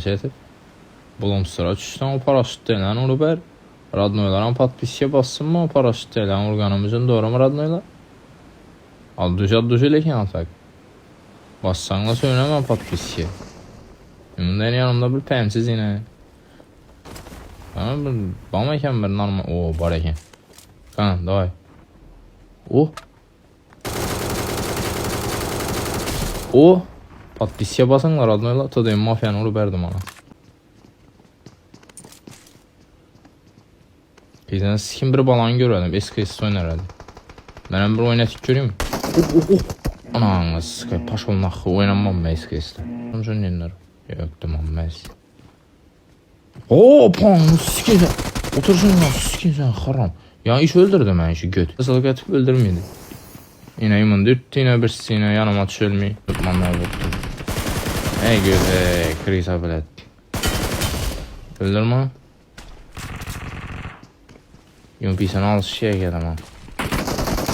Şeydir. Bulum sıra düşsən o paraşütlə onu radnoylaran podpiskiyə bassınmı o paraşütlə orqanımızın doğru mu radnoyla? Ad düzə lekin atak. Bassanla söyleme podpiskiyə. Bundan yanımda bir pəmsiz yine. Bana eken bir normal. Oo var eken. Kan davay. O podpiskiyə basınlar radnoyla. Tadayım mafyanı onu verdim ona. Bizden sikim bir balanı görədim. SKS oynar herhalde. Benim bir oynatık göreyim. Ananı sıkay. Paş olun axı. Oynanmam ben SKS'de. Onca nenler. Yok demem ben. Pan sikin sen. Otursun lan sikin sen haram. Ya iş öldürdü ben işi göt. Nasıl katıp öldürmeydi. Yine iman dürttü yine birisi yine yanıma düşölmeyi. Tutmanlar vurdu. Ey göt ey. Krisa bilet. Öldürme. Yumpi sen al şeye gel ama.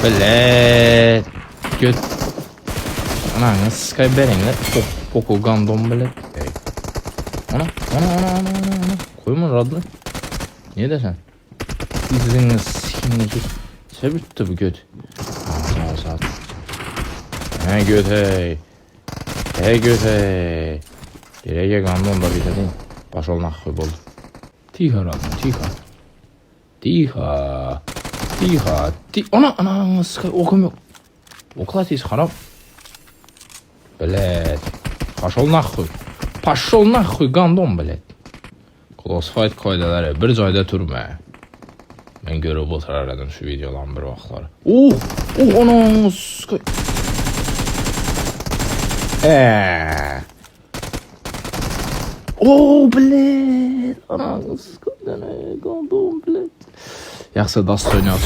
Bilet. Göt. Ananı skay berenle. Poco gandom bilet. Ana. Koyma radını. Niye desen? İziniz sikinizi. Sebitti bu göt. Saat. He göt hey. He göt hey. Direye gandom da bitirdin. Baş olmak koy boldu. Tiha radın tiha. Ana skay okum yok. Oklatıyız harap. Bilet. Paşol naxuy gandom bilet. Crossfight qaydaları bir cayda turma. Ben görüb oturardım şu videoların bir vaxtları. Ana skay. Bilet. Ana skay gandom bilet. Yaxşı dast oynayaq.